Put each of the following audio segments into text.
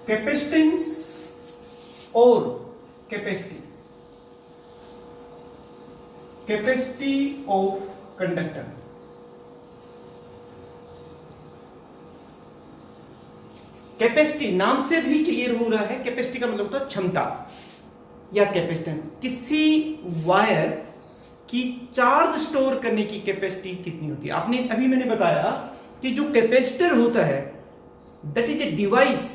Capacitance और capacity, capacity of conductor. Capacity नाम से भी क्लियर हो रहा है, कैपेसिटी का मतलब होता है क्षमता या कैपेसिटेंस। किसी वायर की चार्ज स्टोर करने की कैपेसिटी कितनी होती है। आपने अभी मैंने बताया कि जो कैपेसिटर होता है that is a device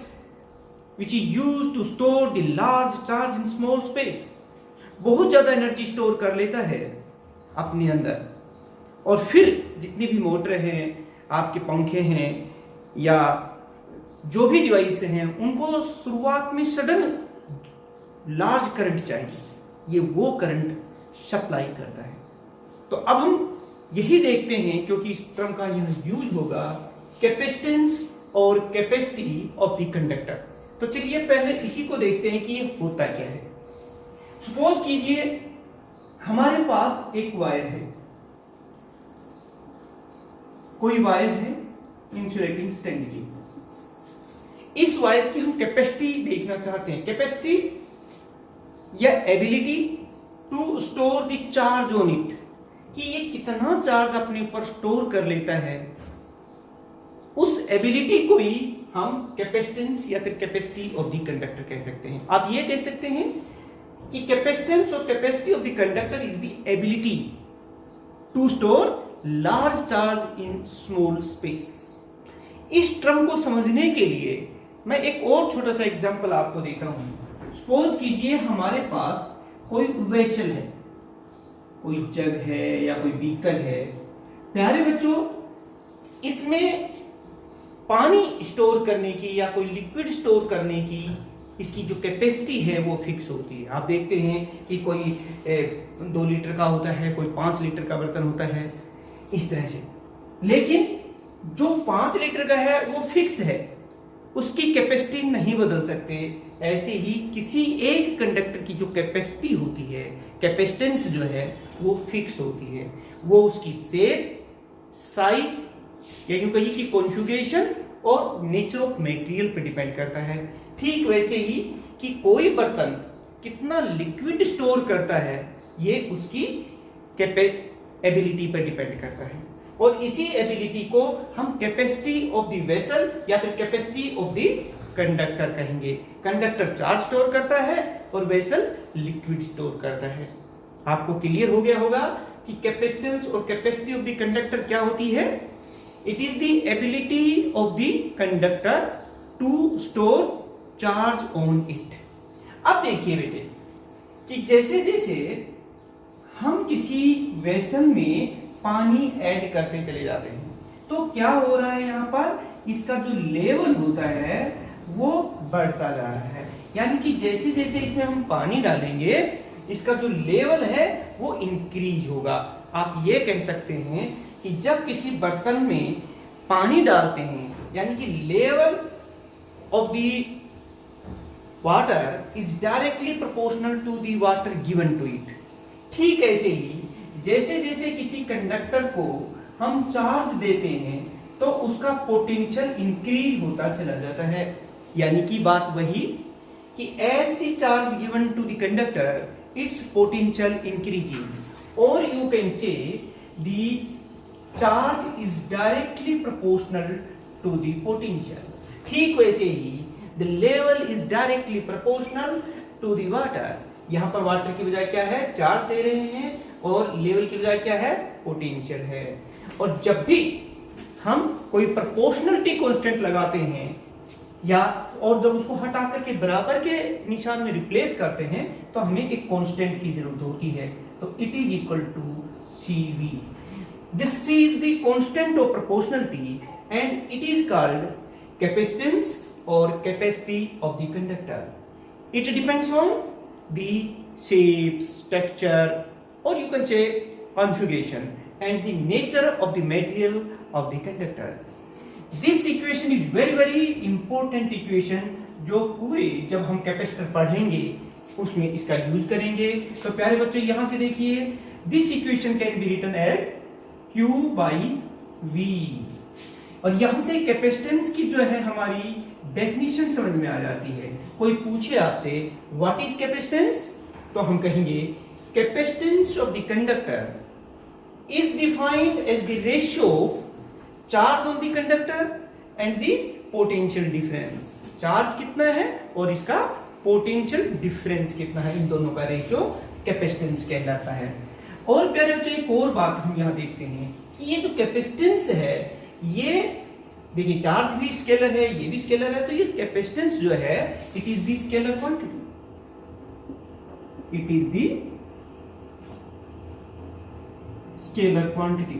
which is used to store the large charge in small space। बहुत ज्यादा एनर्जी स्टोर कर लेता है अपने अंदर, और फिर जितनी भी मोटर हैं, आपके पंखे हैं या जो भी डिवाइस हैं, उनको शुरुआत में सडन लार्ज करंट चाहिए, ये वो करंट सप्लाई करता है। तो अब हम यही देखते हैं, क्योंकि इस टर्म का यह यूज होगा, कैपेसिटेंस और कैपेसिटी ऑफ द कंडक्टर। तो चलिए पहले इसी को देखते हैं कि ये होता क्या है। सपोज कीजिए हमारे पास एक वायर है, कोई वायर है इंसुलेटिंग स्टैंड की। इस वायर की हम कैपेसिटी देखना चाहते हैं। कैपेसिटी या ability to store the charge on it, कि ये कितना चार्ज अपने ऊपर स्टोर कर लेता है, उस एबिलिटी को ही हम कैपेसिटेंस या फिर कैपेसिटी ऑफ द कंडक्टर कह सकते हैं। आप ये कह सकते हैं कि कैपेसिटेंस और capacity of the conductor is the ability to store large charge in small space. इस टर्म को समझने के लिए मैं एक और छोटा सा एग्जांपल आपको देता हूं। सपोज कीजिए हमारे पास कोई वेसल है, कोई जग है या कोई बीकर है। प्यारे बच्चों, इसमें पानी स्टोर करने की या कोई लिक्विड स्टोर करने की इसकी जो कैपेसिटी है वो फिक्स होती है। आप देखते हैं कि कोई 2 लीटर का होता है, कोई 5 लीटर का बर्तन होता है, इस तरह से। लेकिन जो 5 लीटर का है वो फिक्स है, उसकी कैपेसिटी नहीं बदल सकते। ऐसे ही किसी एक कंडक्टर की जो कैपेसिटी होती है, कैपेसिटेंस जो है वो फिक्स होती है। वो उसकी शेप, साइज या यूं कहिए कि कॉन्फ़िगरेशन और नेचर ऑफ मटेरियल पर डिपेंड करता है। ठीक वैसे ही कि कोई बर्तन कितना लिक्विड स्टोर करता है, ये उसकी एबिलिटी पर डिपेंड करता है। और इसी एबिलिटी को हम कैपेसिटी ऑफ द वेसल या फिर कैपेसिटी ऑफ द कंडक्टर कहेंगे। कंडक्टर चार्ज स्टोर करता है और वेसल लिक्विड स्टोर करता है। आपको क्लियर हो गया होगा कि कैपेसिटेंस और कैपेसिटी ऑफ द कंडक्टर क्या होती है। It is the ability of the conductor to store charge on it. अब देखिए बेटे कि जैसे जैसे हम किसी वेसल में पानी ऐड करते चले जाते हैं तो क्या हो रहा है, यहाँ पर इसका जो लेवल होता है वो बढ़ता जा रहा है। यानी कि जैसे जैसे इसमें हम पानी डालेंगे इसका जो लेवल है वो इंक्रीज होगा। आप ये कह सकते हैं कि जब किसी बर्तन में पानी डालते हैं यानी कि level of the water is directly proportional to the water given to it. ठीक ऐसे ही जैसे जैसे किसी कंडक्टर को हम चार्ज देते हैं तो उसका पोटेंशियल इंक्रीज होता चला जाता है। यानी कि बात वही कि as the charge given to the conductor its potential increasing, और you can say the charge is directly proportional to the potential. ठीक वैसे ही the level is directly proportional to the water. यहां पर वाटर की बजाय क्या है, चार्ज दे रहे हैं, और लेवल की बजाय क्या है, पोटेंशियल है। और जब भी हम कोई प्रोपोर्शनलिटी कांस्टेंट लगाते हैं या और जब उसको हटा करके बराबर के निशान में रिप्लेस करते हैं तो हमें एक कांस्टेंट की जरूरत होती है। तो it is equal to CV। This is the constant of proportionality and it is called capacitance और capacity of the conductor. It depends on the shapes, texture, or you can say configuration and the nature of the material of the conductor. This equation is very important equation जो पूरे जब हम capacitor पढ़ेंगे उसमें इसका use करेंगे। तो प्यारे बच्चों यहां से देखिए, this equation can be written as Q/V, और यहां से कैपेसिटेंस की जो है हमारी डेफिनेशन समझ में आ जाती है। कोई पूछे आपसे व्हाट इज कैपेसिटेंस, तो हम कहेंगे capacitance of the conductor is defined as the ratio charge on the conductor and the potential difference. Charge कितना है और इसका पोटेंशियल डिफरेंस कितना है, इन दोनों का रेशियो कैपेसिटेंस कहलाता है। और प्यारे बच्चों एक और बात हम यहाँ देखते हैं कि ये जो कैपेसिटेंस है, ये देखिए चार्ज भी स्केलर है, ये भी स्केलर है, तो ये कैपेसिटेंस जो है it is the scalar quantity, it is the scalar quantity.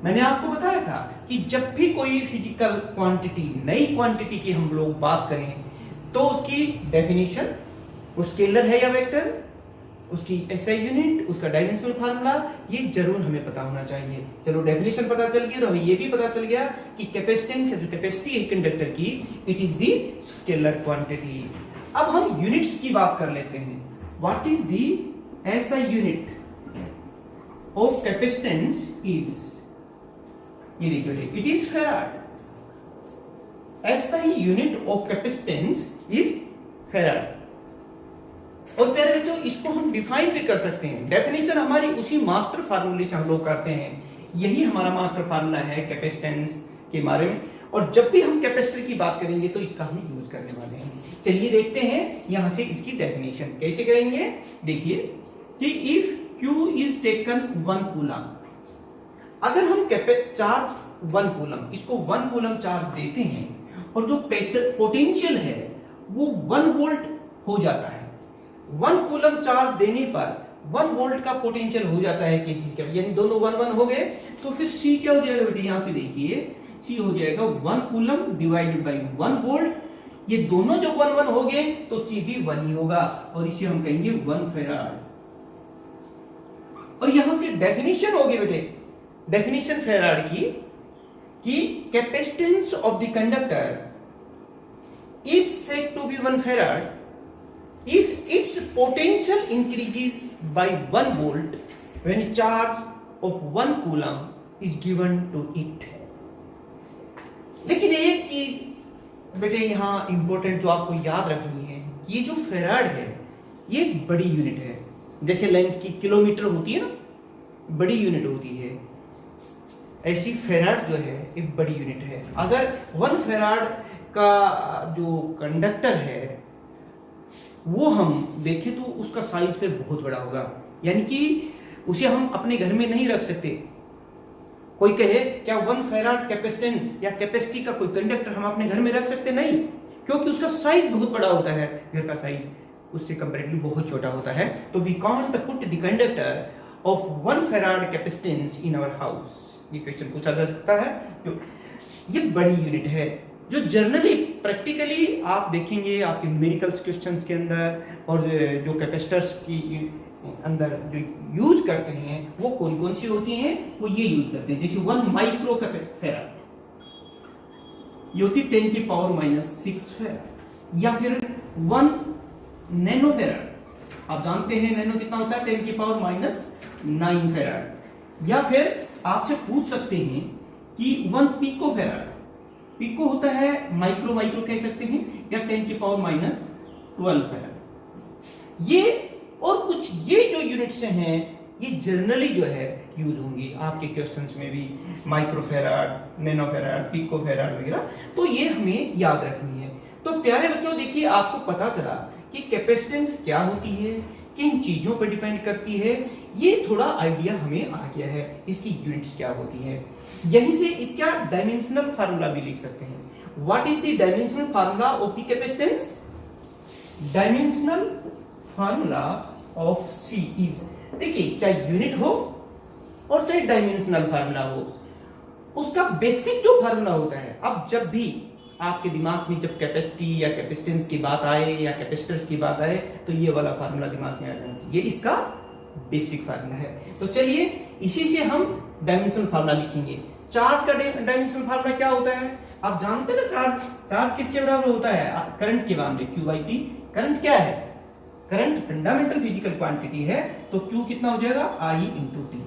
मैंने आपको बताया था कि जब भी कोई फिजिकल क्वांटिटी, नई क्वांटिटी की हम लोग बात करें तो उसकी डेफिनेशन, वो स्केलर है या वेक्टर, उसकी एसआई यूनिट, उसका डायमेंशनल फार्मूला, ये जरूर हमें पता होना चाहिए। चलो डेफिनेशन पता चल गई और हमें ये भी पता चल गया कि कैपेसिटेंस है, जो कैपेसिटी है कंडक्टर की, it is the scalar quantity. अब हम यूनिट्स की बात कर लेते हैं। What is the SI unit of capacitance is, ये देखिए it is farad. SI unit of capacitance is farad. और प्यारे बच्चों इसको हम डिफाइन भी कर सकते हैं। डेफिनेशन हमारी उसी मास्टर फार्मूले से हम लोग करते हैं, यही हमारा मास्टर फार्मूला है कैपेसिटेंस के बारे में। और जब भी हम कैपेसिटर की बात करेंगे तो इसका हम यूज करने वाले हैं। चलिए देखते हैं यहां से इसकी डेफिनेशन कैसे करेंगे। देखिए कि if Q is taken 1 coulomb, अगर हम चार्ज 1 कूलम, इसको 1 कूलम चार्ज देते हैं और जो पोटेंशियल है वो 1 वोल्ट हो जाता है। 1 कूलम चार्ज देने पर 1 वोल्ट का पोटेंशियल हो जाता है किसी चीज का, यानी दोनों 1 1 हो गए, तो फिर C क्या हो जाएगा बेटे, यहां से देखिए C हो जाएगा 1 कूलम डिवाइडेड बाई 1 वोल्ट। ये दोनों जब 1 1 हो गए तो C भी 1 ही होगा और इसे हम कहेंगे 1 फैराड। और यहां से डेफिनेशन होगी बेटे, डेफिनेशन फैराड की कि capacitance of the conductor is said to be 1 farad if its potential increases by 1 volt when charge of 1 coulomb is given to it। लेकिन एक चीज बेटे यहां इंपॉर्टेंट जो आपको याद रखनी है, ये जो फैराड है ये एक बड़ी यूनिट है। जैसे लेंथ की किलोमीटर होती है ना, बड़ी यूनिट होती है, ऐसी फैराड जो है एक बड़ी यूनिट है। अगर 1 फैराड का जो कंडक्टर है वो हम देखें तो उसका साइज फिर बहुत बड़ा होगा, यानी कि उसे हम अपने घर में नहीं रख सकते। कोई कहे क्या 1 फैराड कैपेसिटेंस या कैपेसिटी का कोई कंडक्टर हम अपने घर में रख सकते? नहीं, क्योंकि उसका साइज बहुत बड़ा होता है, घर का साइज उससे कंपैरेटिवली बहुत छोटा होता है। तो we can't put the conductor of 1 farad capacitance in our house. ये क्वेश्चन पूछा जा सकता है, तो ये बड़ी यूनिट है जो जनरली प्रैक्टिकली आप देखेंगे आपके न्यूमेरिकल्स क्वेश्चंस के अंदर, और जो कैपेसिटर्स की अंदर जो यूज करते हैं वो कौन कौन सी होती हैं, वो ये यूज करते हैं। जैसे 1 माइक्रो फैराड, ये होती 10 की पावर -6 फैराड, या फिर 1 नैनो फैराड, आप जानते हैं नैनो कितना होता है, 10 की पावर -9 फैराड। या फिर आपसे पूछ सकते हैं कि 1 पिको फैराड, पिको होता है माइक्रो, माइक्रो कह सकते हैं, या 10 की पावर -12 फैराड। ये और कुछ ये जो यूनिट्स हैं ये जनरली जो है यूज होंगी आपके क्वेश्चंस में भी, micro farad, nano farad, pico farad वगैरह, तो ये हमें याद रखनी है। तो प्यारे बच्चों देखिए आपको पता चला कि कैपेसिटेंस क्या होती है, किन चीजों पर डिपेंड करती है, ये थोड़ा आइडिया हमें आ गया है इसकी यूनिट्स क्या होती है। यहीं से इसका डायमेंशनल फार्मूला भी लिख सकते हैं। What is the dimensional formula of the capacitance? Dimensional formula of C is, देखिए चाहे यूनिट हो और चाहे डायमेंशनल फार्मूला हो, उसका बेसिक जो फार्मूला होता है, अब जब भी आपके दिमाग में जब कैपेसिटी या कैपेसिटेंस की बात आए या कैपेसिटर्स की बात आए तो ये वाला फार्मूला दिमाग में आ जाना चाहिए, ये इसका बेसिक फार्मूला है। तो चलिए इसी से हम डायमेंशनल फार्मूला लिखेंगे। चार्ज का डायमेंशनल फार्मूला क्या होता है? आप जानते हैं ना, चार्ज किसके बराबर होता है? करंट के बराबर, Q/T। करंट क्या है? करंट फंडामेंटल फिजिकल क्वांटिटी है, तो Q कितना हो जाएगा? I/T।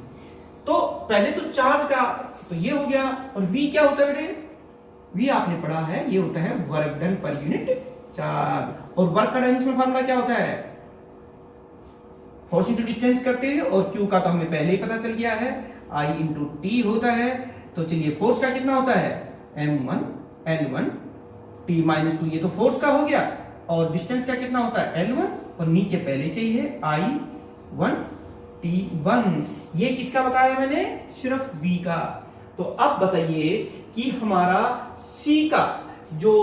तो पहले तो चार्ज का तो ये हो गया, और V क्या होता है बेटे? V आपने पढ़ा है, ये होता है work done per unit charge. और वर्क का डायमेंशनल फार्मूला क्या होता है? फोर्स इंटू डिस्टेंस करते हैं, और Q का तो हमें पहले ही पता चल गया है, I इंटू टी होता है। तो चलिए फोर्स का कितना होता है? M1 L1 T माइनस 2, ये तो फोर्स का हो गया। और डिस्टेंस का कितना होता है? L1, और नीचे पहले से ही है I1 T1। ये किसका बताया मैंने? सिर्फ V का। तो अब बताइए कि हमारा C का जो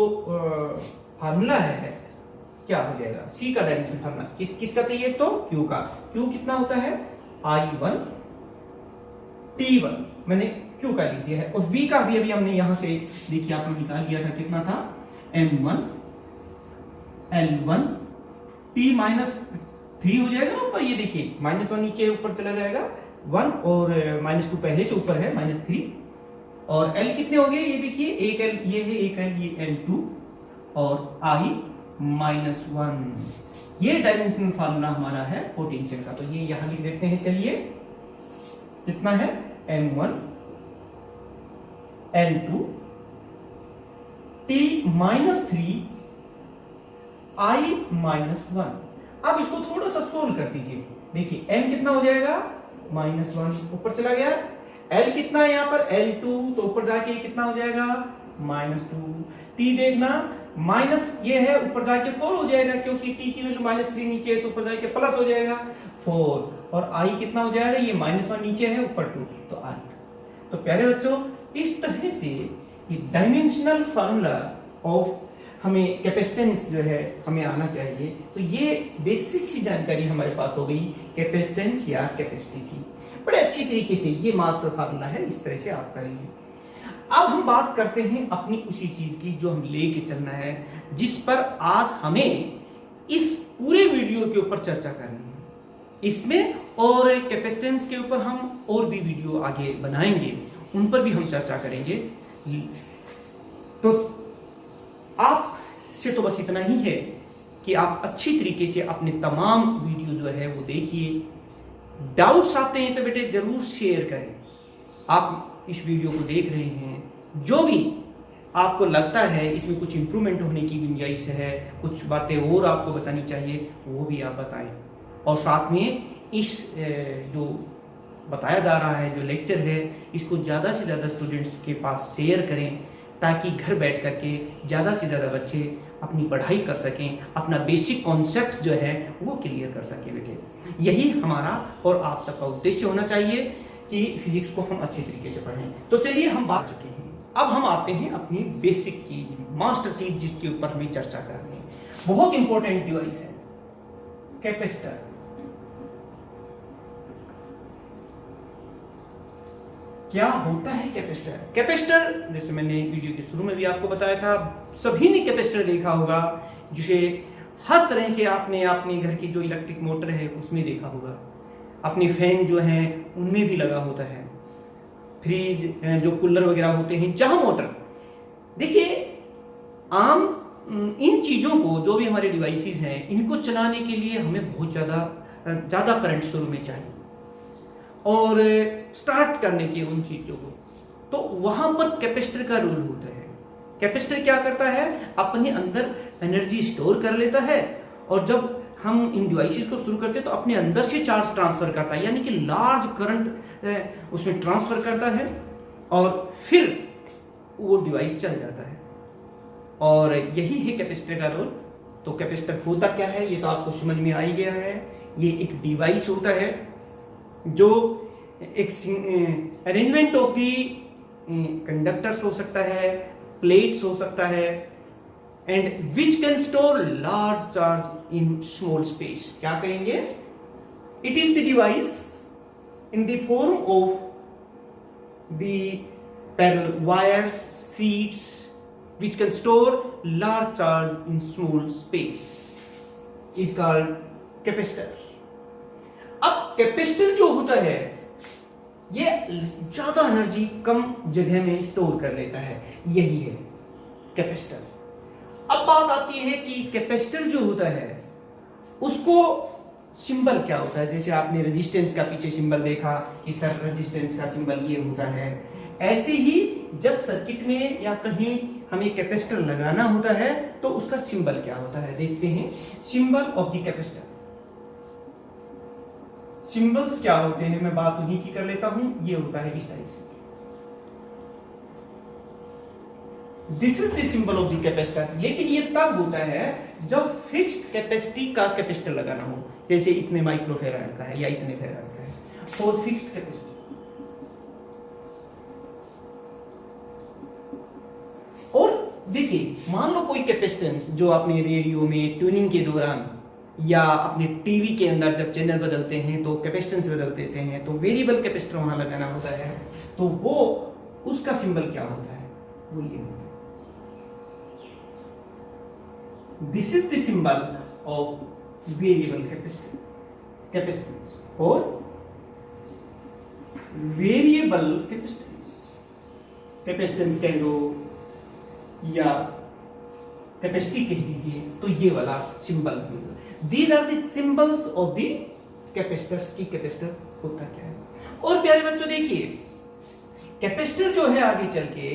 फार्मूला है क्या हो जाएगा? C का डायमेंशन फार्मूला किसका चाहिए? तो Q का। Q कितना होता है? I1 T1, मैंने Q का लिख दिया है। और V का भी अभी हमने यहां से देखिए आपने निकाल लिया था, कितना था? M1 L1 T माइनस 3 हो जाएगा ना ऊपर, ये देखिए -1 नीचे ऊपर चला जाएगा 1, और -2 पहले से ऊपर है -3, और L कितने हो गए? ये देखिए एक L ये है, एक L ये L2, और I -1। ये डायमेंशनल फार्मूला हमारा है पोटेंशियल का। तो ये यहां लिख देते हैं। चलिए कितना है? M1 L2 T -3 I -1। अब इसको थोड़ा सा सोल्व कर दीजिए। देखिए M कितना हो जाएगा? -1 ऊपर चला गया। L कितना है यहाँ पर? L2, तो ऊपर जाके कितना हो जाएगा? -2। T देखना, माइनस ये है, ऊपर जाके 4 हो जाएगा, क्योंकि T की वैल्यू -3 नीचे है, तो ऊपर जाके प्लस हो जाएगा 4। और I कितना हो जाएगा? ये -1 नीचे है, ऊपर 2, तो 8। तो प्यारे बच्चों, इस तरह से ये डायमेंशनल फार्मूला ऑफ हमें कैपेसिटेंस जो है हमें आना चाहिए। तो ये बेसिक सी जानकारी हमारे पास हो गई कैपेसिटेंस या कैपेसिटी की। बड़े अच्छी तरीके से ये मास्टर फार्मूला है, इस तरह से आप करेंगे। अब हम बात करते हैं अपनी उसी चीज की जो हम लेके चलना है, जिस पर आज हमें इस पूरे वीडियो के ऊपर चर्चा करनी है। इसमें और कैपेसिटेंस के ऊपर हम और भी वीडियो आगे बनाएंगे, उन पर भी हम चर्चा करेंगे। तो आप से तो बस इतना ही है कि आप अच्छी तरीके से अपने तमाम वीडियो जो है वो देखिए। डाउट्स आते हैं तो बेटे जरूर शेयर करें। आप इस वीडियो को देख रहे हैं, जो भी आपको लगता है इसमें कुछ इंप्रूवमेंट होने की गुंजाइश है, कुछ बातें और आपको बतानी चाहिए, वो भी आप बताएं। और साथ में इस जो बताया जा रहा है, जो लेक्चर है, इसको ज़्यादा से ज़्यादा स्टूडेंट्स के पास शेयर करें, ताकि घर बैठ करके ज़्यादा से ज़्यादा बच्चे अपनी पढ़ाई कर सकें, अपना बेसिक कॉन्सेप्ट जो है वो क्लियर कर सकें बेटे। यही हमारा और आप सबका उद्देश्य होना चाहिए कि फिजिक्स को हम अच्छे तरीके से पढ़ें। तो चलिए हम बात चुके हैं, अब हम आते हैं अपनी बेसिक चीज, मास्टर चीज, जिसके ऊपर हमें चर्चा करनी है। बहुत इंपॉर्टेंट डिवाइस है कैपेसिटर। क्या होता है कैपेसिटर? कैपेसिटर, जैसे मैंने वीडियो के शुरू में भी आपको बताया था, सभी ने कैपेसिटर देखा होगा, जिसे हर तरह से आपने अपने घर की जो इलेक्ट्रिक मोटर है उसमें देखा होगा, अपने फैन जो है उनमें भी लगा होता है, फ्रिज जो कूलर वगैरह होते हैं जहां मोटर। देखिए आम इन चीजों को, जो भी हमारे डिवाइसेस हैं, इनको चलाने के लिए हमें बहुत ज्यादा करंट शुरू में चाहिए, और स्टार्ट करने के उन चीजों को, तो वहां पर कैपेसिटर का रोल होता है। कैपेसिटर क्या करता है? अपने अंदर एनर्जी स्टोर कर लेता है, और जब हम इन डिवाइसेस को शुरू करते हैं तो अपने अंदर से चार्ज ट्रांसफर करता है, यानी कि लार्ज करंट उसमें ट्रांसफर करता है, और फिर वो डिवाइस चल जाता है। और यही है कैपेसिटर का रोल। तो कैपेसिटर होता क्या है ये तो आपको समझ में आ ही गया है। ये एक डिवाइस होता है जो एक अरेंजमेंट ऑफ दी कंडक्टर्स हो सकता है, प्लेट्स हो सकता है, and which can store large charge in small space. क्या कहेंगे? It is the device in the form of the parallel wires, sheets which can store large charge in small space is called capacitor। अब capacitor जो होता है ये ज्यादा energy कम जगह में स्टोर कर लेता है, यही है कैपेसिटर। अब बात आती है कि कैपेसिटर जो होता है उसको सिंबल क्या होता है। जैसे आपने रेजिस्टेंस का पीछे सिंबल देखा कि सर रेजिस्टेंस का सिंबल ये होता है, ऐसे ही जब सर्किट में या कहीं हमें कैपेसिटर लगाना होता है तो उसका सिंबल क्या होता है, देखते हैं। Symbol of the capacitor, symbols क्या होते हैं, मैं बात उन्हीं की कर लेता हूं। ये होता है इस टाइप से, this is the symbol of the capacitor. लेकिन ये तब होता है जब फिक्स्ड कैपेसिटी का कैपेसिटर लगाना हो, जैसे इतने माइक्रोफेराड का है या इतने फेराड का है, फॉर फिक्स्ड कैपेसिटी। और देखिए, मान लो कोई कैपेसिटेंस जो आपने रेडियो में ट्यूनिंग के दौरान या अपने टीवी के अंदर जब चैनल बदलते हैं तो कैपेसिटेंस बदल देते हैं, तो वेरिएबल कैपेसिटर वहां लगाना होता है, तो वो उसका सिंबल क्या होता है, वो ये होता है। This is the symbol of variable capacitance और वेरिएबल कैपेसिटेंस कह दो या कैपेसिटी कह दीजिए, तो ये वाला सिंबल। These are the symbols of the capacitors की कैपेसिटर होता क्या है। और प्यारे बच्चों देखिए, कैपेसिटर जो है आगे चल के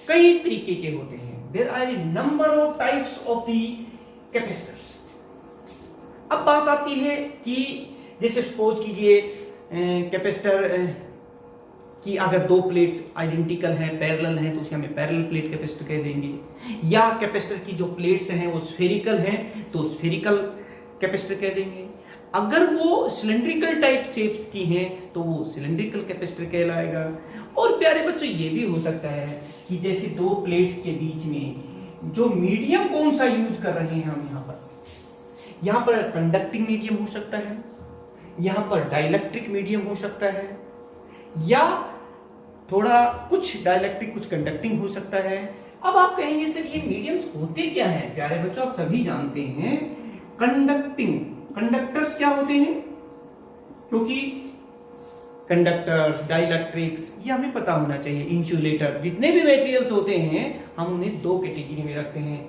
कई तरीके के होते हैं। There are a number of types of the capacitors. अब बात आती है कि जैसे सपोज कीजिए कैपेसिटर कि अगर दो प्लेट्स आइडेंटिकल हैं, पैरेलल हैं, तो उसे हमें पैरेलल प्लेट कैपेसिटर कह देंगे। या कैपेसिटर की जो प्लेट्स हैं वो स्फेरिकल हैं तो स्फेरिकल कैपेसिटर कह देंगे। अगर वो सिलेंड्रिकल टाइप शेप्स की हैं तो वो सिलेंड्रिकल कैपेसिटर कहलाएगा। और प्यारे बच्चों ये भी हो सकता है कि जैसे दो प्लेट्स के बीच में जो मीडियम कौन सा यूज कर रहे हैं हम यहाँ पर कंडक्टिंग मीडियम हो सकता है, यहाँ पर डाइलेक्ट्रिक मीडियम हो सकता है, या थोड़ा कुछ डाइलेक्ट्रिक कुछ कंडक्टिंग हो सकता है। अब आप कहेंगे सर ये मीडियम्स होते क्या हैं। प्यारे बच्चों आप सभी जानते हैं कंडक्टर्स क्या होते हैं, क्योंकि कंडक्टर्स, डाइलेक्ट्रिक्स ये हमें पता होना चाहिए। इंसुलेटर, जितने भी मटेरियल्स होते हैं हम उन्हें दो कैटेगरी में रखते हैं।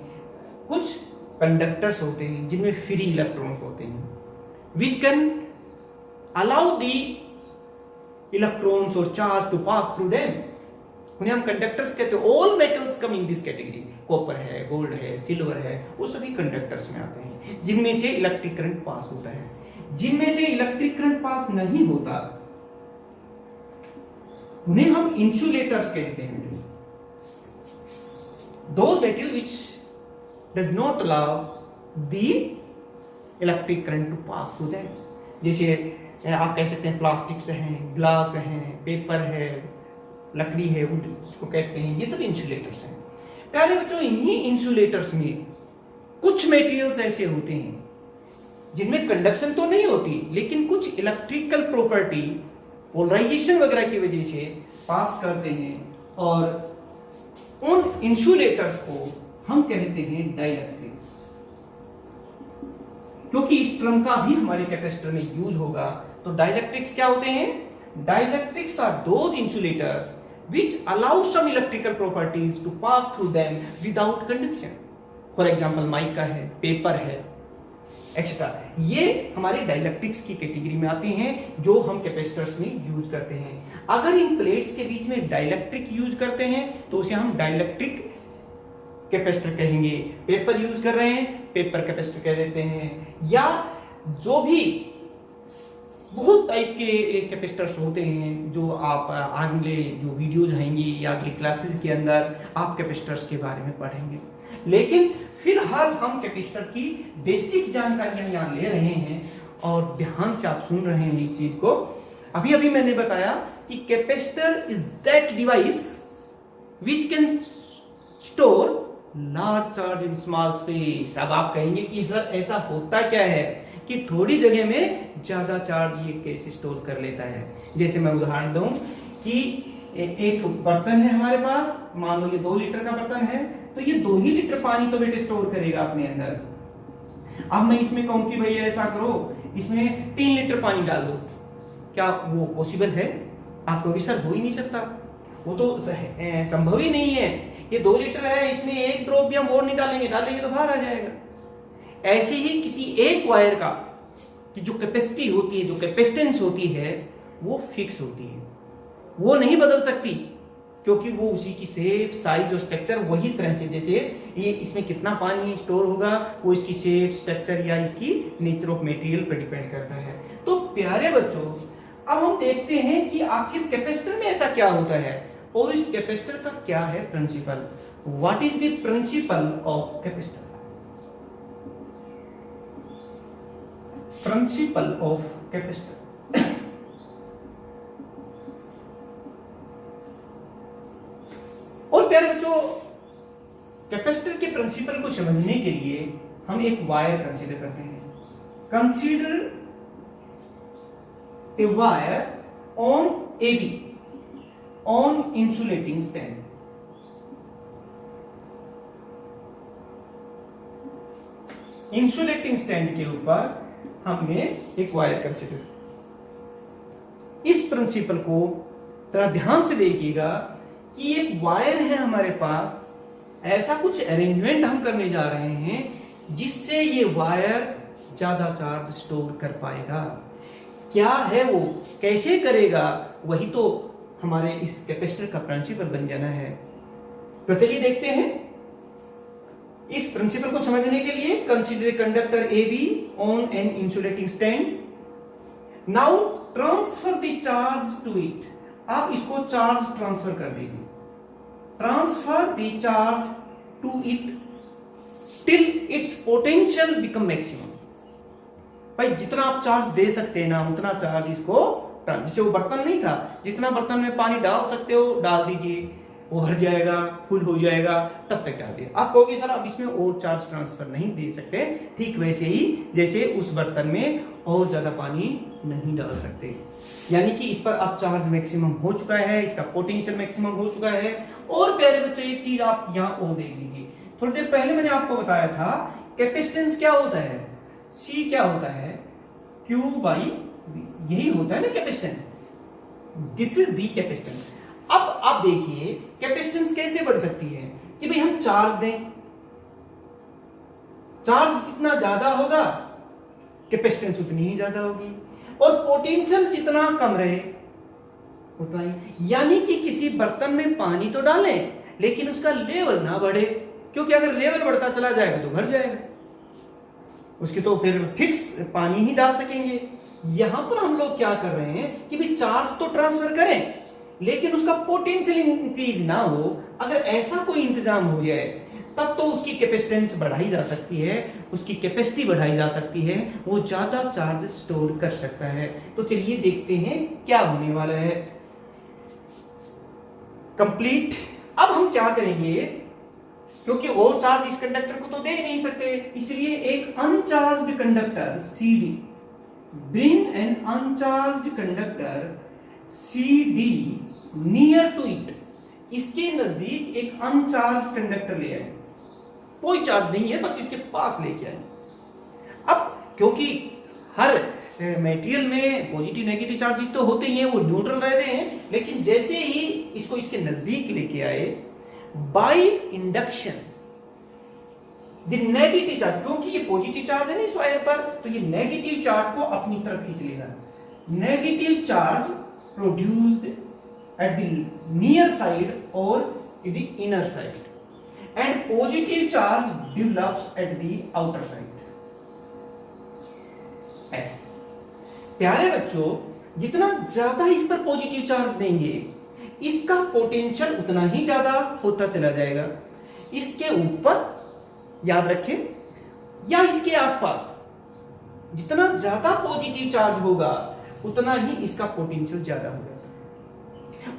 कुछ कंडक्टर्स होते हैं जिनमें फ्री इलेक्ट्रॉन्स होते हैं, which can allow the electrons और charge to pass through them, उन्हें हम कंडक्टर्स कहते हैं। All metals come in this category. Copper है, गोल्ड है, सिल्वर है, वो सभी कंडक्टर्स में आते हैं जिनमें से इलेक्ट्रिक करंट पास होता है। जिनमें से इलेक्ट्रिक करंट पास नहीं होता उन्हें हम इंसुलेटर्स कहते हैं। दो metal which does not allow the electric current to pass through them, जैसे आप कह सकते हैं प्लास्टिक्स हैं, ग्लास हैं, पेपर है, लकड़ी है, उसको कहते हैं, ये सब इंसुलेटर्स हैं। प्यारे बच्चों इन्हीं इंसुलेटर्स में कुछ मटेरियल्स ऐसे होते हैं जिनमें कंडक्शन तो नहीं होती लेकिन कुछ इलेक्ट्रिकल प्रॉपर्टी पोलराइजेशन वगैरह की वजह से पास करते हैं, और उन इंसुलेटर्स को हम कहते हैं डाइलेक्ट्रिक्स। क्योंकि इस टर्म का भी हमारे कैपेसिटर में यूज होगा, तो डाइलेक्ट्रिक्स क्या होते हैं। Dielectrics are those insulators which allow some electrical properties to pass through them without conduction. For example, mica है, पेपर है, एक्स्ट्रा। ये हमारे डाइलेक्ट्रिक्स की कैटेगरी में आते हैं जो हम कैपेसिटर्स में यूज करते हैं। अगर इन प्लेट्स के बीच में डाइलेक्ट्रिक यूज करते हैं तो उसे हम डाइलेक्ट्रिक कैपेसिटर कहेंगे। पेपर यूज कर रहे हैं, पेपर कैपेसिटर कह देते हैं। या जो भी बहुत टाइप के कैपेसिटर्स होते हैं जो आप अगले जो वीडियोज आएंगी या अगली क्लासेस के अंदर आप कैपेसिटर्स के बारे में पढ़ेंगे। लेकिन फिलहाल हम कैपेसिटर की बेसिक जानकारियां यहाँ ले रहे हैं और ध्यान से आप सुन रहे हैं इस चीज को। अभी अभी मैंने बताया कि capacitor is that device which can store large charge in small space. अब आप कहेंगे कि सर ऐसा होता क्या है कि थोड़ी जगह में ज्यादा चार्ज ये कैसे स्टोर कर लेता है। जैसे मैं उदाहरण दूं कि एक बर्तन है हमारे पास, मान लो ये 2 लीटर का बर्तन है, तो ये 2 ही लीटर पानी तो बेटे स्टोर करेगा अपने अंदर। अब मैं इसमें कहूं कि भैया ऐसा करो, इसमें 3 लीटर पानी डाल दो, क्या वो पॉसिबल है? आप कहोगे सर हो ही नहीं सकता, वो तो संभव ही नहीं है। ये 2 लीटर है, इसमें एक ड्रॉप भी हम और नहीं डालेंगे तो बाहर आ जाएगा। ऐसे ही किसी एक वायर का कि जो कैपेसिटी होती है, जो कैपेसिटेंस होती है, वो फिक्स होती है, वो नहीं बदल सकती। क्योंकि वो उसी की शेप, साइज और स्ट्रक्चर वही तरह से, जैसे ये इसमें कितना पानी स्टोर होगा वो इसकी शेप, स्ट्रक्चर या इसकी नेचर ऑफ मटेरियल पर डिपेंड करता है। तो प्यारे बच्चों, अब हम देखते हैं कि आखिर कैपेसिटर में ऐसा क्या होता है और इस कैपेसिटर का क्या है principle. What is the principle of capacitor? Principle of capacitor. और प्यारे बच्चों, कैपेसिटर के प्रिंसिपल को समझने के लिए हम एक वायर कंसीडर करते हैं। Consider a wire on AB on insulating stand. Insulating stand के ऊपर हमने एक वायर कंसीडर। इस प्रिंसिपल को थोड़ा ध्यान से देखिएगा कि एक वायर है हमारे पास, ऐसा कुछ अरेंजमेंट हम करने जा रहे हैं जिससे ये वायर ज्यादा चार्ज स्टोर कर पाएगा। क्या है वो, कैसे करेगा, वही तो हमारे इस कैपेसिटर का प्रिंसिपल बन जाना है। तो चलिए देखते हैं। इस प्रिंसिपल को समझने के लिए consider conductor AB on an insulating stand. Now transfer the charge to it. आप इसको चार्ज ट्रांसफर कर देंगे। Transfer the charge to it till its potential become maximum. भाई जितना आप चार्ज दे सकते हैं ना, उतना चार्ज इसको, जैसे वो बर्तन नहीं था, जितना बर्तन में पानी डाल सकते हो डाल दीजिए, वो भर जाएगा, फुल हो जाएगा, तब तक डाल दिए। आप कहोगे सर अब इसमें और चार्ज ट्रांसफर नहीं दे सकते। ठीक वैसे ही जैसे उस बर्तन में और ज्यादा पानी नहीं डाल सकते, यानी कि इस पर अब चार्ज मैक्सिमम हो चुका है, इसका पोटेंशियल मैक्सिमम हो चुका है। और प्यारे बच्चों, एक चीज आप यहाँ और देख लीजिए। थोड़ी देर पहले मैंने आपको बताया था कैपेसिटेंस क्या होता है, C क्या होता है, Q/V, यही होता है ना capacitance. This is the capacitance. अब आप देखिए कैपेसिटेंस कैसे बढ़ सकती है कि भाई हम चार्ज दें, चार्ज जितना ज्यादा होगा कैपेसिटेंस उतनी ही ज्यादा होगी, और पोटेंशियल जितना कम रहे उतना ही। यानी कि किसी बर्तन में पानी तो डालें लेकिन उसका लेवल ना बढ़े, क्योंकि अगर लेवल बढ़ता चला जाएगा तो भर जाएगा, उसके तो फिर फिक्स पानी ही डाल सकेंगे। यहां पर हम लोग क्या कर रहे हैं कि भाई चार्ज तो ट्रांसफर करें लेकिन उसका पोटेंशियल इंक्रीज ना हो। अगर ऐसा कोई इंतजाम हो जाए तब तो उसकी कैपेसिटेंस बढ़ाई जा सकती है, उसकी कैपेसिटी बढ़ाई जा सकती है, वो ज्यादा चार्ज स्टोर कर सकता है। तो चलिए देखते हैं क्या होने वाला है। कंप्लीट। अब हम क्या करेंगे, क्योंकि और चार्ज इस कंडक्टर को तो दे नहीं सकते, इसलिए एक uncharged conductor CD, bring an uncharged conductor CD near to it, इसके नजदीक एक अनचार्ज कंडक्टर ले आए, कोई चार्ज नहीं है, बस इसके पास लेके आए। अब क्योंकि हर मटेरियल में पॉजिटिव नेगेटिव चार्जेस तो होते ही हैं, वो न्यूट्रल रहते हैं, लेकिन जैसे ही इसको इसके नजदीक लेके आए, by induction the negative charge, क्योंकि ये पॉजिटिव चार्ज है ना इस वायर पर, तो ये नेगेटिव चार्ज को अपनी तरफ खींच लेगा। Negative charge produced at the near side or the inner side and positive charge develops at the outer side। ऐसे प्यारे बच्चों, जितना ज्यादा इस पर पॉजिटिव चार्ज देंगे इसका पोटेंशियल उतना ही ज्यादा होता चला जाएगा। इसके ऊपर याद रखें या इसके आसपास जितना ज्यादा पॉजिटिव चार्ज होगा उतना ही इसका पोटेंशियल ज्यादा होगा,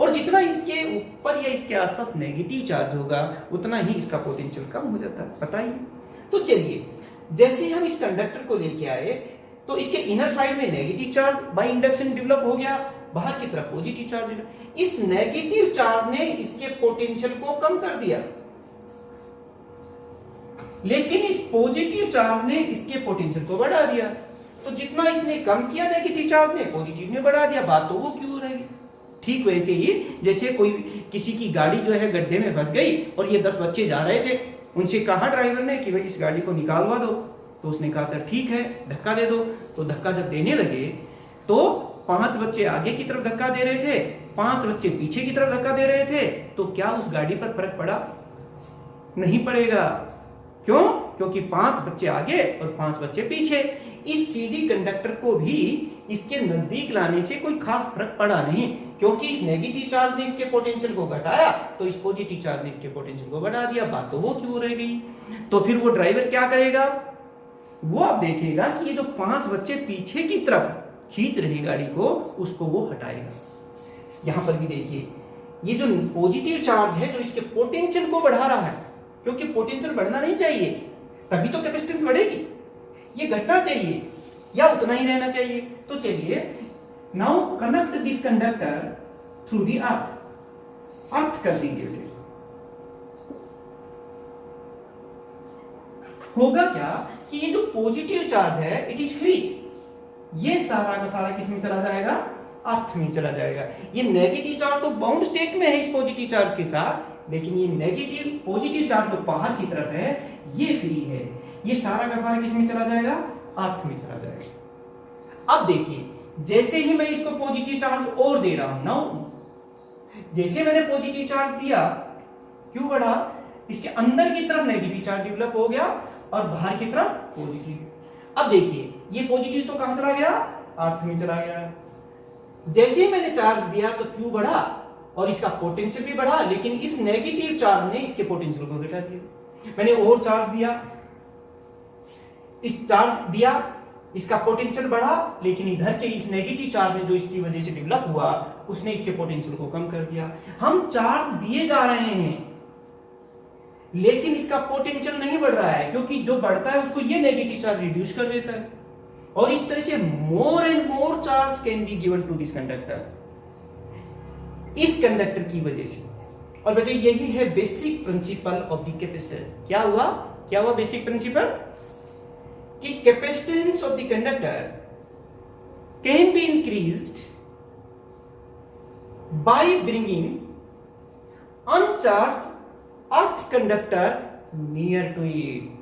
और जितना इसके ऊपर या इसके आसपास नेगेटिव चार्ज होगा उतना ही इसका पोटेंशियल कम हो जाता है। पता ही। तो चलिए, जैसे हम इस कंडक्टर को लेके आए तो इसके इनर साइड में negative charge by induction develop हो गया, बाहर की तरफ पॉजिटिव चार्ज। इस नेगेटिव चार्ज ने इसके पोटेंशियल को कम कर दिया, लेकिन इस पॉजिटिव चार्ज ने इसके पोटेंशियल को बढ़ा दिया। तो जितना इसने कम किया नेगेटिव चार्ज ने, पॉजिटिव ने बढ़ा दिया। बात तो वो क्यों रहेगी। ठीक वैसे ही जैसे कोई किसी की गाड़ी जो है गड्ढे में फंस गई और ये 10 बच्चे जा रहे थे, उनसे कहा ड्राइवर ने कि भाई इस गाड़ी को निकालवा दो, तो उसने कहा सर ठीक है धक्का दे दो। तो धक्का जब देने लगे तो 5 बच्चे आगे की तरफ धक्का दे रहे थे, 5 बच्चे पीछे की तरफ धक्का दे रहे थे, तो क्या उस गाड़ी पर फर्क पड़ा? नहीं पड़ेगा। क्यों? क्योंकि 5 बच्चे आगे और 5 बच्चे पीछे। इस सीडी कंडक्टर को भी इसके नजदीक लाने से कोई खास फर्क पड़ा नहीं, क्योंकि इस नेगेटिव चार्ज ने इसके पोटेंशियल को घटाया तो इस पॉजिटिव चार्ज ने इसके पोटेंशियल को बढ़ा दिया। बात तो वो क्यों रह गई? तो फिर वो ड्राइवर क्या करेगा? वो अब देखेगा कि ये जो 5 बच्चे पीछे की तरफ खींच रही गाड़ी को, उसको वो हटाएगा। यहां पर भी देखिए, ये जो पॉजिटिव चार्ज है जो इसके पोटेंशियल को बढ़ा रहा है, क्योंकि पोटेंशियल बढ़ना नहीं चाहिए, तभी तो कैपेसिटेंस बढ़ेगी। ये घटना चाहिए या उतना ही रहना चाहिए। तो चलिए, now connect this conductor through the earth कर दीजिए। होगा क्या कि ये जो पॉजिटिव चार्ज है इट इज फ्री, ये सारा का सारा किस में चला जाएगा? अर्थ में चला जाएगा। ये नेगेटिव चार्ज तो बाउंड स्टेट में है इस पॉजिटिव चार्ज के साथ, लेकिन ये नेगेटिव पॉजिटिव चार्ज जो बाहर की तरफ है ये फ्री है। ये सारा का सारा किस में चला जाएगा? अर्थ में चला जाएगा। अब देखिए, जैसे ही मैं इसको पॉजिटिव चार्ज और दे रहा हूं ना, जैसे मैंने पॉजिटिव चार्ज दिया, क्यों बढ़ा? इसके अंदर की तरफ नेगेटिव चार्ज डेवलप हो गया और बाहर की तरफ पॉजिटिव। अब देखिए, ये पॉजिटिव तो कहां चला गया? अर्थ में चला गया। जैसे ही मैंने चार्ज दिया तो क्यू बढ़ा और इसका पोटेंशियल भी बढ़ा, लेकिन इस नेगेटिव चार्ज ने इसके पोटेंशियल को घटा दिया। मैंने और चार्ज दिया, इस चार्ज दिया, इसका पोटेंशियल बढ़ा, लेकिन इधर के इस नेगेटिव चार्ज ने जो इसकी वजह से डेवलप हुआ उसने इसके पोटेंशियल को कम कर दिया। हम चार्ज दिए जा रहे हैं लेकिन इसका पोटेंशियल नहीं बढ़ रहा है, क्योंकि जो बढ़ता है उसको ये नेगेटिव चार्ज रिड्यूस कर देता है। और इस तरह से more and more charge can be given to this conductor, इस कंडक्टर की वजह से। और बेटे यही है basic principle of the capacitor. क्या हुआ बेसिक प्रिंसिपल? कि capacitance of the conductor can be increased by bringing uncharged earth conductor near to it.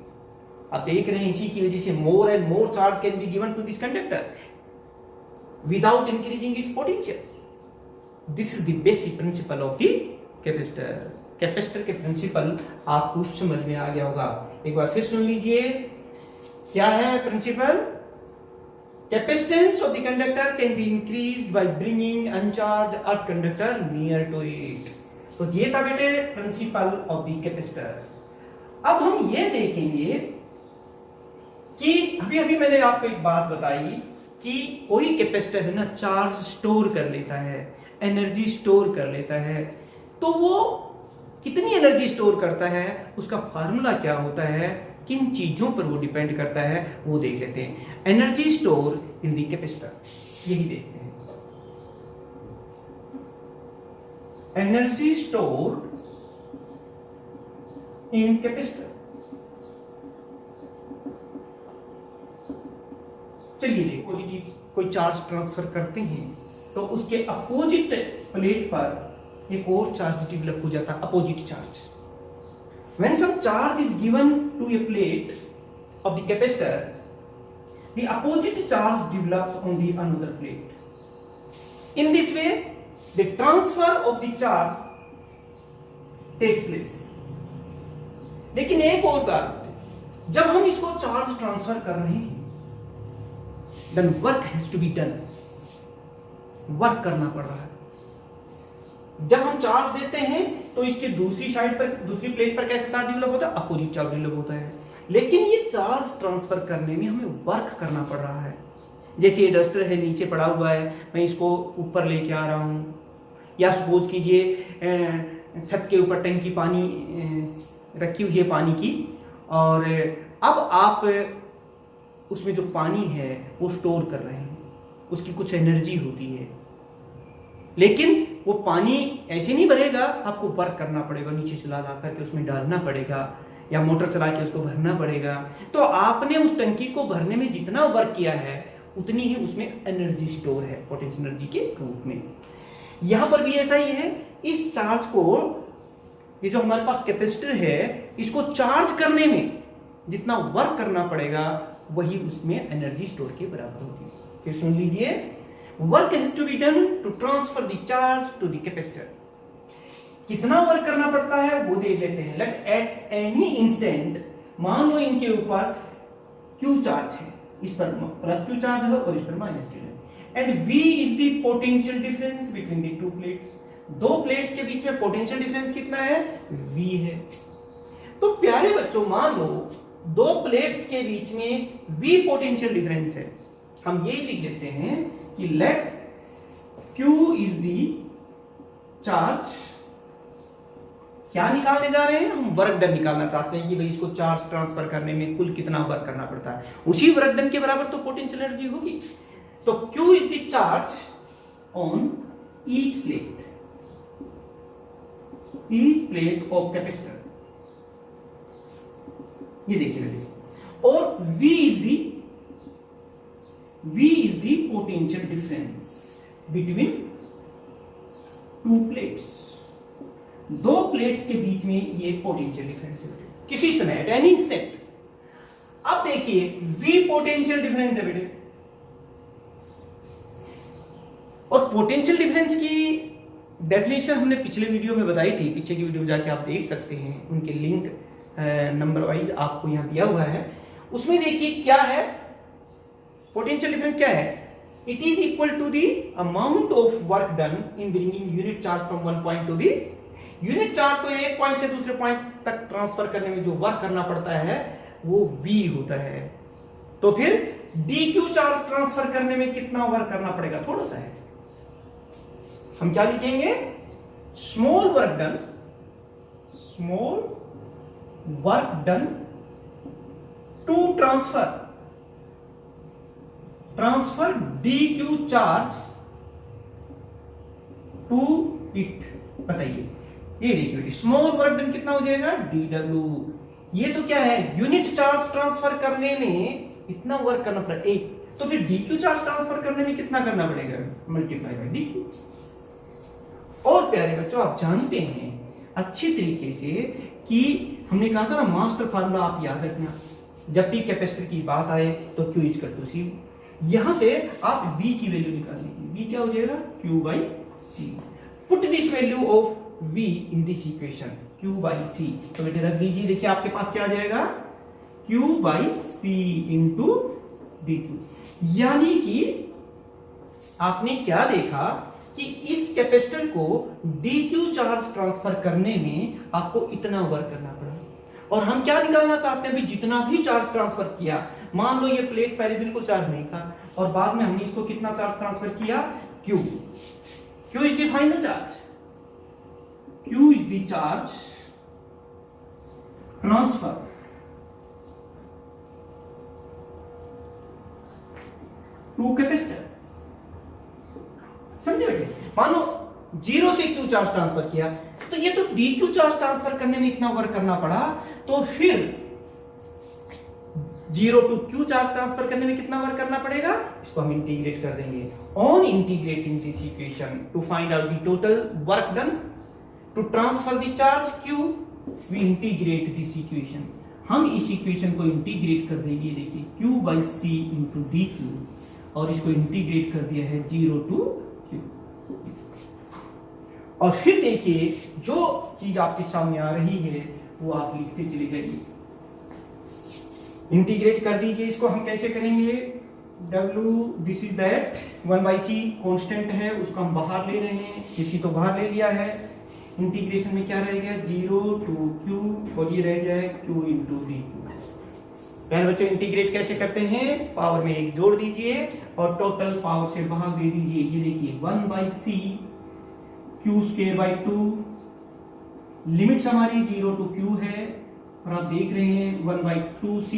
आप देख रहे हैं, इसी की वजह से more and more charge can be given to this conductor without increasing its potential. This is the basic principle of the capacitor. Capacitor के principal आपको समझ में आ गया होगा। एक बार फिर सुन लीजिए, क्या है principle? Capacitance of the conductor can be increased by bringing uncharged earth conductor near to it. तो ये था बेटे प्रिंसिपल ऑफ द कैपेसिटर। अब हम ये देखेंगे कि अभी मैंने आपको एक बात बताई कि कोई कैपेसिटर है ना, चार्ज स्टोर कर लेता है, एनर्जी स्टोर कर लेता है। तो वो कितनी एनर्जी स्टोर करता है, उसका फार्मूला क्या होता है, किन चीजों पर वो डिपेंड करता है, वो देख लेते हैं। Energy store in the capacitor, यही देखते हैं। एनर्जी स्टोर इन कैपेसिटर। चलिए, पॉजिटिव कोई चार्ज ट्रांसफर करते हैं तो उसके अपोजिट प्लेट पर एक और चार्ज डेवलप हो जाता है, opposite charge. When some charge is given to a plate of the capacitor, the opposite charge develops on the another plate. In this way, the transfer of the charge takes place. लेकिन एक और बात, जब हम इसको charge transfer कर रहे हैं, then work has to be done. Work करना पड़ रहा है। जब हम चार्ज देते हैं तो इसके दूसरी साइड पर, दूसरी प्लेट पर कैसा चार्ज डेवलप होता है? अपोजिट चार्ज डेवलप होता है। लेकिन ये चार्ज ट्रांसफर करने में हमें वर्क करना पड़ रहा है। जैसे ये डस्टर है, नीचे पड़ा हुआ है, मैं इसको ऊपर लेके आ रहा हूँ, या सपोज कीजिए छत के ऊपर टंकी पानी रखी हुई है पानी की, और अब आप उसमें जो पानी है वो स्टोर कर रहे हैं, उसकी कुछ एनर्जी होती है, लेकिन वो पानी ऐसे नहीं भरेगा, आपको वर्क करना पड़ेगा, नीचे से ला करके उसमें डालना पड़ेगा या मोटर चला के उसको भरना पड़ेगा। तो आपने उस टंकी को भरने में जितना वर्क किया है उतनी ही उसमें एनर्जी स्टोर है, पोटेंशियल एनर्जी के रूप में। यहां पर भी ऐसा ही है। इस चार्ज को, ये जो हमारे पास कैपेसिटर है, इसको चार्ज करने में जितना वर्क करना पड़ेगा वही उसमें एनर्जी स्टोर के बराबर होती है। फिर सुन लीजिए, work has to be done to transfer the charge to the capacitor. कितना वर्क करना पड़ता है वो देख लेते हैं। लेट एट एनी इंस्टेंट, मान लो इनके ऊपर Q चार्ज है, इस पर प्लस Q चार्ज है और इस पर माइनस Q है, and V is the potential difference between the two plates. दो प्लेट्स के बीच में पोटेंशियल डिफरेंस कितना है? V है। तो प्यारे बच्चों मान लो दो प्लेट्स के बीच में V पोटेंशियल डिफरेंस है, हम ये लिख लेते हैं कि let Q is the charge. क्या निकालने जा रहे हैं? हम वर्क डन निकालना चाहते हैं कि भाई इसको चार्ज ट्रांसफर करने में कुल कितना वर्क करना पड़ता है, उसी वर्क डन के बराबर तो पोटेंशियल एनर्जी होगी। तो Q is the charge on each plate of capacitor, ये देखिए, और V is the potential difference between two plates. दो प्लेट्स के बीच में ये पोटेंशियल डिफरेंस है किसी समय एट एनी इंस्टेंट। अब देखिए V पोटेंशियल डिफरेंस है बेटे, और पोटेंशियल डिफरेंस की डेफिनेशन हमने पिछले वीडियो में बताई थी, पीछे की वीडियो जाके आप देख सकते हैं, उनके लिंक नंबर वाइज आपको यहां दिया हुआ है। उसमें देखिए क्या है पोटेंशियल डिफरेंस, क्या है? It is equal to the amount of work done in bringing unit charge from one point to the unit charge को एक पॉइंट से दूसरे पॉइंट तक ट्रांसफर करने में जो वर्क करना पड़ता है वो V होता है। तो फिर dq चार्ज ट्रांसफर करने में कितना वर्क करना पड़ेगा? थोड़ा सा है, हम क्या लिखेंगे? Small work done to transfer dq charge to it. बताइए, ये देखिए स्मॉल वर्क डन कितना हो जाएगा? dw। ये तो क्या है? यूनिट चार्ज ट्रांसफर करने में इतना वर्क करना पड़ेगा एक, तो फिर dq चार्ज ट्रांसफर करने में कितना करना पड़ेगा? Multiply by dq। और प्यारे बच्चों आप जानते हैं अच्छी तरीके से कि हमने कहा था ना मास्टर फार्मूला आप याद रखना, जब भी कैपेसिटर की बात आए तो Q is equal to C। यहां से आप V की वैल्यू निकाल लीजिए, V क्या हो जाएगा? Q by C। Put this value of V in this equation, Q by C। तो बेटे रख दीजिए, देखिए आपके पास क्या आ जाएगा? Q by C into dq। यानी कि आपने क्या देखा कि इस कैपेसिटर को dq चार्ज ट्रांसफर करने में आपको इतना वर्क करना पड़ा, और हम क्या निकालना चाहते हैं? भी जितना भी चार्ज ट्रांसफर किया, मान लो ये प्लेट पहले बिल्कुल चार्ज नहीं था और बाद में हमने इसको कितना चार्ज ट्रांसफर किया? Q is the final charge, Q is the charge transfer to capacitor. समझे बेटे? मानो 0 से Q चार्ज ट्रांसफर किया, तो ये तो dq चार्ज ट्रांसफर करने में इतना वर्क करना पड़ा, तो फिर 0 टू Q चार्ज ट्रांसफर करने में कितना वर्क करना पड़ेगा? इसको हम इंटीग्रेट कर देंगे। On integrating this equation to find out the total work done to transfer the charge Q, we integrate this equation. हम इस इक्वेशन को इंटीग्रेट कर देंगे, देखिए Q by C into dq, और इसको इंटीग्रेट कर दिया है 0 टू Q। और फिर देखिए जो चीज आपके सामने आ रही है वो आप लिखते चले जाइए, इंटीग्रेट कर दीजिए। इसको हम कैसे करेंगे? W this is that 1/c constant है, उसको हम बाहर ले रहे हैं, इसी तो बाहर ले लिया है। इंटीग्रेशन में क्या रहेगा? 0 टू Q, और ये रह जाए Q इंटू dq। पहले बच्चों इंटीग्रेट कैसे करते हैं? पावर में 1 जोड़ दीजिए और टोटल पावर से भाग दे दीजिए। ये देखिए 1/c Q square by 2, limits हमारी 0 टू Q है, और आप देख रहे हैं 1/2c,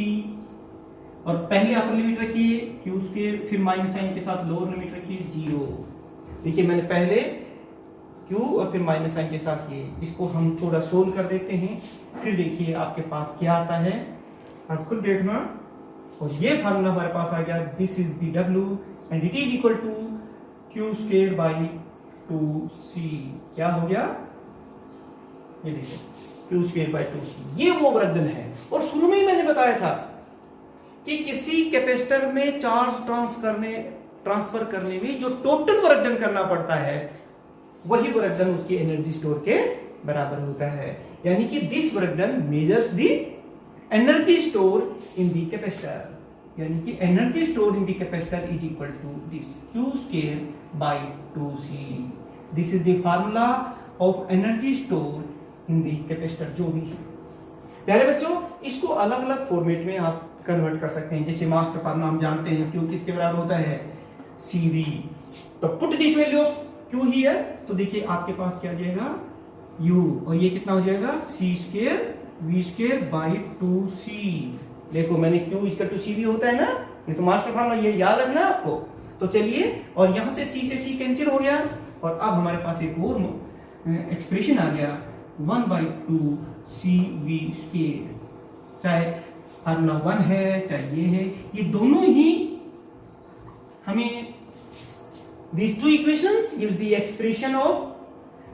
और पहले अपर लिमिट रखिए Q स्क्वायर, फिर माइनस साइन के साथ लोअर लिमिट रखिए 0। देखिए मैंने पहले Q और फिर माइनस साइन के साथ ये, इसको हम थोड़ा सोल्व कर देते हैं, फिर देखिए आपके पास क्या आता है, आप खुद देखना। और ये फार्मूला हमारे पास आ गया, this is the W and it is equal to Q square by 2c। क्या हो गया? ये देखिए Q स्क्वायर बाई 2c, ये वो वर्क डन है। और शुरू में ही मैंने बताया था कि किसी कैपेसिटर में चार्ज ट्रांसफर करने में जो टोटल वर्क डन करना पड़ता है वही वर्क डन उसके एनर्जी स्टोर के बराबर होता है। यानी कि this work done measures the energy store in the capacitor, यानी कि energy store in the capacitor is equal to this Q square by 2C। This is the formula of energy store in the capacitor. जो भी प्यारे बच्चों, इसको अलग अलग format में आप कन्वर्ट कर सकते हैं। जैसे मास्टर फार्मूला हम जानते हैं Q किसके बराबर होता है, CV। तो put this value of Q here, तो देखिए आपके पास क्या आ जाएगा U, और ये कितना हो जाएगा C square V square by 2C। देखो मैंने Q इक्वल टू CV होता है ना, ये तो मास्टर फार्मूला, ये याद रखना आपको। तो चलिए, और यहां से C से C कैंसिल हो गया, और अब हमारे पास एक और एक्सप्रेशन आ गया 1/2 CV स्क्वायर। चाहे फार्मूला 1 है चाहे ये है, ये दोनों ही हमें these two equations gives the expression of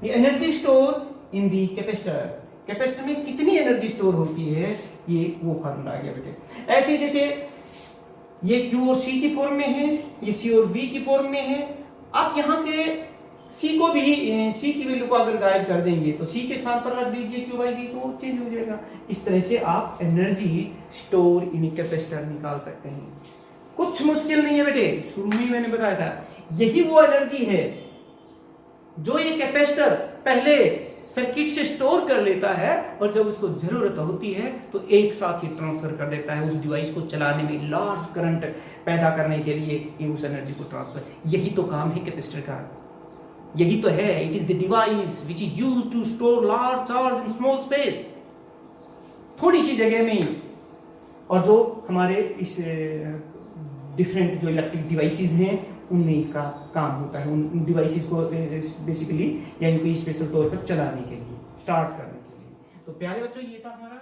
the energy store in the capacitor। Capacitor में कितनी एनर्जी स्टोर होती है, ये वो फार्मूला आ गया बेटे। ऐसे जैसे ये Q और C की फॉर्म में है, ये C और V की फॉर्म में है। आप यहां से C को भी, C की वैल्यू को अगर गायब कर देंगे तो C के स्थान पर रख दीजिए Q बाई V, तो चेंज हो जाएगा। इस तरह से आप एनर्जी स्टोर इन कैपेसिटर निकाल सकते हैं। कुछ मुश्किल नहीं है बेटे, शुरू में ही मैंने बताया था, यही वो एनर्जी है जो ये कैपेसिटर पहले सर्किट से स्टोर कर लेता है, और जब उसको जरूरत होती है तो एक साथ ही ट्रांसफर कर देता है उस डिवाइस को चलाने में, लार्ज करंट पैदा करने के लिए ये उस एनर्जी को ट्रांसफर। यही तो काम है कैपेसिटर का, यही तो है। It is the device which is used to store large charge in small space, थोड़ी सी जगह में। और जो हमारे इस डिफरेंट जो इलेक्ट्रिक डिवाइसेस हैं उनमें इसका काम होता है, उन डिवाइसेस को बेसिकली या इनको स्पेशल तौर पर चलाने के लिए, स्टार्ट करने के लिए। तो प्यारे बच्चों, ये था हमारा